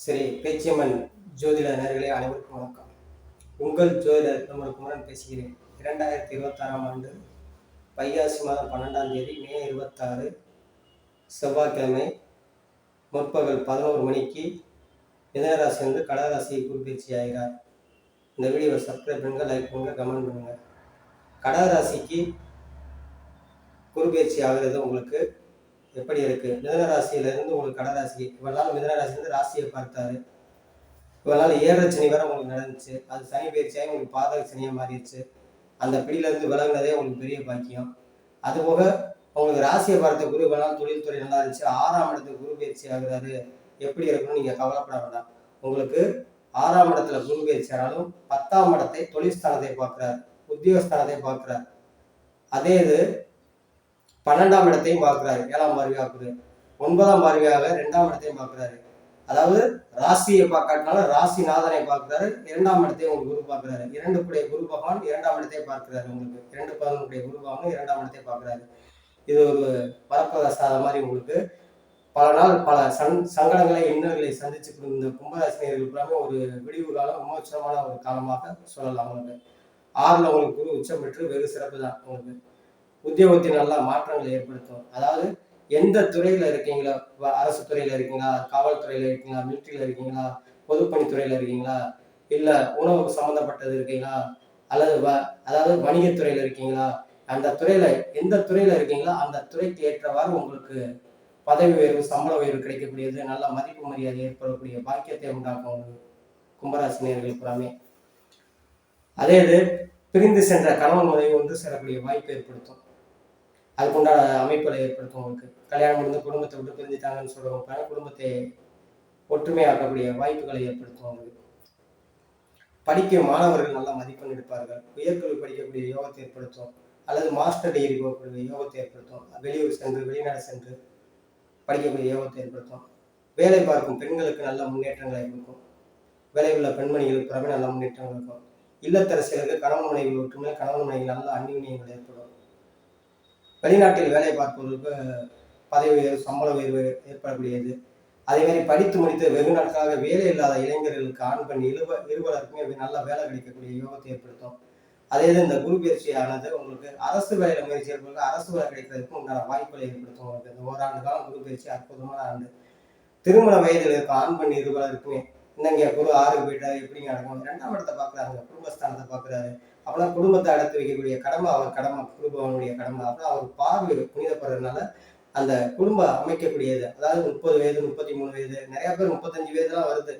சரி, பேச்சியம்மன் ஜோதிட நேயர்களே அனைவருக்கும் வணக்கம். உங்கள் ஜோதிடர் நம்ம குமரன் பேசுகிறேன். 2026ஆம் ஆண்டு வைகாசி மாதம் 12ஆம் தேதி மே 26 செவ்வாய்க்கிழமை முற்பகல் 11 மணிக்கு மிதனராசிலிருந்து கடகராசியை குருப்பெயர்ச்சி ஆகிறார். இந்த வீடியோவை சப்ஸ்கிரைப் பண்ணுங்க, லைக் பண்ணுங்க, கமெண்ட் பண்ணுங்க. கடகராசிக்கு குருப்பெயர்ச்சி ஆகிறது உங்களுக்கு எப்படி இருக்கு? மிதனராசியிலிருந்து உங்களுக்கு கடகராசி இவ்வளவு நாள் மிதனராசிலிருந்து ராசியை பார்த்தாரு. இவ்வளவு நாள் 7 சனி வரை உங்களுக்கு நடந்துச்சு. அது சனி பயிற்சியாகி உங்களுக்கு பாதக சனியாக மாறிடுச்சு. அந்த பிடியிலிருந்து விலகுனதே உங்களுக்கு பெரிய பாக்கியம். அதுபோக உங்களுக்கு ராசியை பார்த்த குரு இவ்வளவு நாள் தொழில்துறை நல்லா இருந்துச்சு. 6ஆம் இடத்துக்கு குரு பயிற்சி ஆகுறாரு. எப்படி இருக்குன்னு நீங்க கவலைப்பட வேண்டாம். உங்களுக்கு 6ஆம் இடத்துல குரு பயிற்சி ஆனாலும் 10ஆம் இடத்தை தொழில் ஸ்தானத்தை பார்க்கிறார், உத்தியோகஸ்தானத்தை பார்க்கிறார். அதே இது 12ஆம் இடத்தையும் பார்க்கிறாரு. 7ஆம் பார்வையாக குரு 9ஆம் பார்வையாக 2ஆம் இடத்தையும் பார்க்கிறாரு. அதாவது ராசியை பார்க்காட்டினாலும் ராசிநாதனை பார்க்கிறாரு. 2ஆம் இடத்தையும் உங்களுக்கு குரு பார்க்கிறாரு. 2 கூடிய குரு பகவான் 2ஆம் இடத்தை பார்க்கிறாரு. உங்களுக்கு 2 11 குரு பகவான் 2ஆம் இடத்தை பார்க்கிறாரு. இது ஒரு வரப்பிரசாத மாதிரி உங்களுக்கு பல நாள் பல சங்கடங்களை இன்னல்களை சந்திச்சு இந்த கும்பராசினியர்களுக்கு ஒரு விடிவு காலம், விமோசனமான ஒரு காலமாக சொல்லலாம். உங்களுக்கு 6ல் உங்களுக்கு குரு உச்சம் பெற்று வெகு சிறப்பு தான். உங்களுக்கு உத்தியோகத்தில் நல்ல மாற்றங்களை ஏற்படுத்தும். அதாவது எந்த துறையில இருக்கீங்களோ, அரசு துறையில இருக்கீங்களா, காவல்துறையில இருக்கீங்களா, மிலிட்டரியில இருக்கீங்களா, பொதுப்பணித்துறையில இருக்கீங்களா, இல்ல உணவு சம்பந்தப்பட்டது இருக்கீங்களா, அல்லது அதாவது வணிகத்துறையில இருக்கீங்களா, அந்த துறையில எந்த துறையில இருக்கீங்களோ அந்த துறைக்கு ஏற்றவாறு உங்களுக்கு பதவி உயர்வு, சம்பள உயர்வு கிடைக்கக்கூடியது, நல்ல மதிப்பு மரியாதை ஏற்படக்கூடிய பாக்கியத்தை உண்டாக்கும் கும்பராசினியர்கள் புறாமே. அதே இது பிரிந்து சென்ற கணவன் மனைவி ஒன்று சேரக்கூடிய வாய்ப்பு ஏற்படுத்தும். அதுக்குண்டான அமைப்புகளை ஏற்படுத்தும். உங்களுக்கு கல்யாணம் முடிந்து குடும்பத்தை விட்டு பிரிஞ்சுட்டாங்கன்னு சொல்றவங்க குடும்பத்தை ஒற்றுமையாக்கக்கூடிய வாய்ப்புகளை ஏற்படுத்தும். உங்களுக்கு படிக்கும் மாணவர்கள் நல்ல மதிப்பெண் எடுப்பார்கள். உயர்கல்வி படிக்கக்கூடிய யோகத்தை ஏற்படுத்தும். அல்லது மாஸ்டர் டிகிரி போகக்கூடிய யோகத்தை ஏற்படுத்தும். வெளியூர் சென்று வெளிநாடு சென்று படிக்கக்கூடிய யோகத்தை ஏற்படுத்தும். வேலை பார்க்கும் பெண்களுக்கு நல்ல முன்னேற்றங்களை இருக்கும். வேலை உள்ள பெண்மணிகளுக்கு நல்ல முன்னேற்றங்கள் இருக்கும். இல்லத்தரசியலுக்கு கணவன் மனைவி ஒற்றுமை, கணவன் மனைவி நல்ல அந்நியங்கள் ஏற்படும். வெளிநாட்டில் வேலை பார்ப்பவர்களுக்கு பதவி உயர்வு, சம்பள உயர்வு ஏற்படக்கூடியது. அதே மாதிரி படித்து முடித்து வெகு நாட்களாக வேலை இல்லாத இளைஞர்களுக்கு ஆண் பெண் இருவருக்குமே நல்ல வேலை கிடைக்கக்கூடிய யோகத்தை ஏற்படுத்தும். அதே இது இந்த குரு பயிற்சியானது உங்களுக்கு அரசு வேலையில முயற்சி ஏற்படுத்த அரசு வேலை கிடைக்கிறதுக்கு உண்டான வாய்ப்புகளை ஏற்படுத்தும். உங்களுக்கு இந்த ஓராண்டு காலம் குரு பயிற்சி அற்புதமான ஆண்டு. திருமண வயதில் இருக்கும் ஆண் பெண் இருவருக்குமே இன்னங்க குரு 6க்கு போயிட்டாரு, எப்படிங்க நடக்கும்? 2ஆம் இடத்தை பார்க்குறாங்க, குடும்பஸ்தானத்தை பார்க்குறாரு. அப்பெல்லாம் குடும்பத்தை அடுத்து வைக்கக்கூடிய கடமை அவர் கடமை, குருபவனுடைய கடமை. அப்புறம் அவர் பார்வை புனிதப்படுறதுனால அந்த குடும்பம் அமைக்கக்கூடியது. அதாவது 30 வயது, 33 வயது, நிறைய பேர் 35 வயதுலாம் வருது,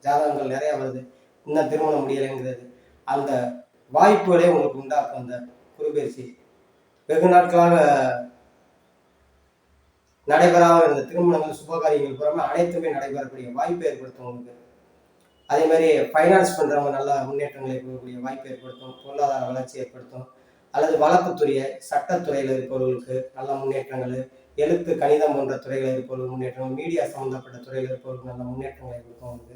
ஜாதகங்கள் நிறைய வருது, இன்னும் திருமணம் முடியலைங்கிறது. அந்த வாய்ப்புகளே உங்களுக்கு உண்டாக்கும். அந்த குருபெயர்ச்சி வெகு நாட்களாக நடைபெறாத இருந்த திருமணங்கள், சுபகாரியங்கள் புறமே அனைத்துமே நடைபெறக்கூடிய வாய்ப்பு ஏற்படுத்தும். உங்களுக்கு அதே மாதிரி ஃபைனான்ஸ் பண்றவங்க நல்ல முன்னேற்றங்களை இருக்கக்கூடிய வாய்ப்பு ஏற்படுத்தும். பொருளாதார வளர்ச்சி ஏற்படுத்தும். அல்லது வழக்குத்துறைய சட்டத்துறையில இருப்பவர்களுக்கு நல்ல முன்னேற்றங்கள், எழுத்து கணிதம் போன்ற துறைகளில் இருப்பவர்கள் முன்னேற்றங்கள், மீடியா சம்பந்தப்பட்ட துறையில் இருப்பவர்களுக்கு நல்ல முன்னேற்றங்கள் இருக்கும். உங்களுக்கு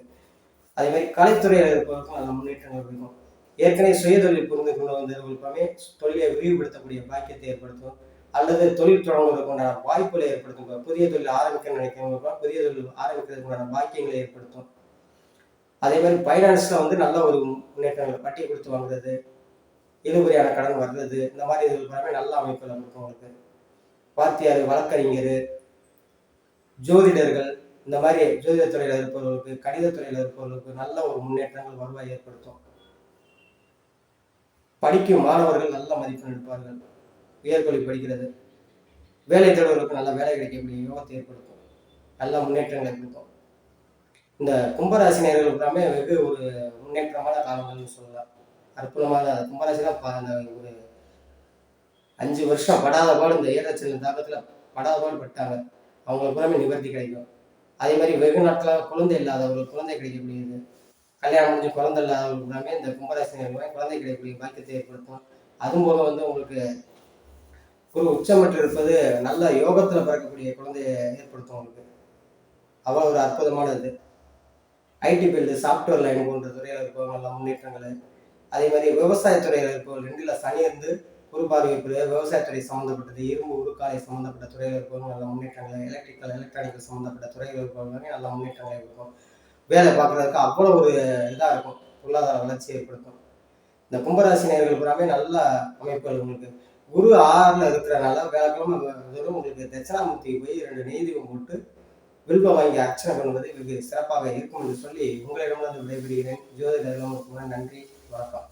அதே மாதிரி கலைத்துறையில் இருப்பவர்களுக்கும் நல்ல முன்னேற்றங்கள் இருக்கும். ஏற்கனவே சுயதொழில் புரிந்து கொண்டு வந்தவர்களுக்குமே தொழிலை விரிவுபடுத்தக்கூடிய பாக்கியத்தை ஏற்படுத்தும். அல்லது தொழில் தொடங்குவதற்குண்டான வாய்ப்புகளை ஏற்படுத்தும். புதிய தொழில் ஆரம்பிக்க நினைக்கிறவங்களுக்கும் புதிய தொழில் ஆரம்பிக்கிறதுக்குண்டான பாக்கியங்களை ஏற்படுத்தும். அதே மாதிரி ஃபைனான்ஸ்ல நல்ல ஒரு முன்னேற்றங்கள், வட்டி கொடுத்து வாங்குறது, இழுபறியான கடன் வர்றது, இந்த மாதிரி இதுகளுக்கு நல்ல அமைப்புகள் இருக்கும். உங்களுக்கு வாத்தியார், வழக்கறிஞர், ஜோதிடர்கள், இந்த மாதிரி ஜோதிட துறையில இருப்பவர்களுக்கு, கணித துறையில இருப்பவர்களுக்கு நல்ல ஒரு முன்னேற்றங்கள், வருவாய் ஏற்படுத்தும். படிக்கும் மாணவர்கள் நல்ல மதிப்பெண் எடுப்பார்கள். உயர்கல்வி படிக்கிறது, வேலை தேடுவதற்கு நல்ல வேலை கிடைக்கக்கூடிய யோகத்தை ஏற்படுத்தும். நல்ல முன்னேற்றங்களை கொடுக்கும். இந்த கும்பராசினியர்கள் எல்லாமே வெகு ஒரு முன்னேற்றமான காலங்கள்னு சொல்லலாம். அற்புதமான கும்பராசிலாம் ஒரு 5 வருஷம் படாத பாடு இந்த ஏற்றச்சல் தாக்கத்துல படாத பாடு பட்டாங்க. அவங்களுக்கு எல்லாமே நிவர்த்தி கிடைக்கும். அதே மாதிரி வெகு நாட்களாக குழந்தை இல்லாதவங்களுக்கு குழந்தை கிடைக்கக்கூடியது. கல்யாணம் முடிஞ்சு குழந்தை இல்லாதவங்களுக்கு எல்லாமே இந்த கும்பராசினியர்கள் குழந்தை கிடைக்கக்கூடிய பாக்கியத்தை ஏற்படுத்தும். அதுவும் போக உங்களுக்கு குரு உச்சமற்று இருப்பது நல்ல யோகத்துல பிறக்கக்கூடிய குழந்தையை ஏற்படுத்தும். உங்களுக்கு அவ்வளவு ஒரு அற்புதமானது. ஐடி ஃபீல்டு, சாஃப்ட்வேர் லைன் போன்ற துறையில் இருப்பவங்க நல்ல முன்னேற்றங்கள். அதே மாதிரி விவசாயத்துறையில் இருப்பவர்கள் 2ல் சனி இருந்து குரு பார்வை விவசாயத்துறை சம்மந்தப்பட்டது, இரும்பு உருக்காலை சம்மந்தப்பட்ட துறையில் இருப்பவங்க நல்ல முன்னேற்றங்கள், எலக்ட்ரிக்கல் எலக்ட்ரானிக்கல் சம்மந்தப்பட்ட துறையில் இருப்பவங்க நல்ல முன்னேற்றங்கள் இருக்கும். வேலை பார்க்குறதுக்கு அவ்வளோ ஒரு இதாக இருக்கும், பொருளாதார வளர்ச்சி ஏற்படுத்தும். இந்த கும்பராசி நேயர்கள் பூராமே நல்ல அமைப்புகள் உங்களுக்கு. குரு 6ல இருக்கிறனால வியாழக்கிழமை உங்களுக்கு தட்சிணாமூர்த்தி போய் 2 நெய் தீபம் போட்டு வில்வம் வாங்கி அர்ச்சனை பண்ணுவது வெகு சிறப்பாக இருக்கும் என்று சொல்லி உங்களிடமிருந்து விடைபெறுகிறேன். ஜோதிடர்களுக்கு நன்றி, வணக்கம்.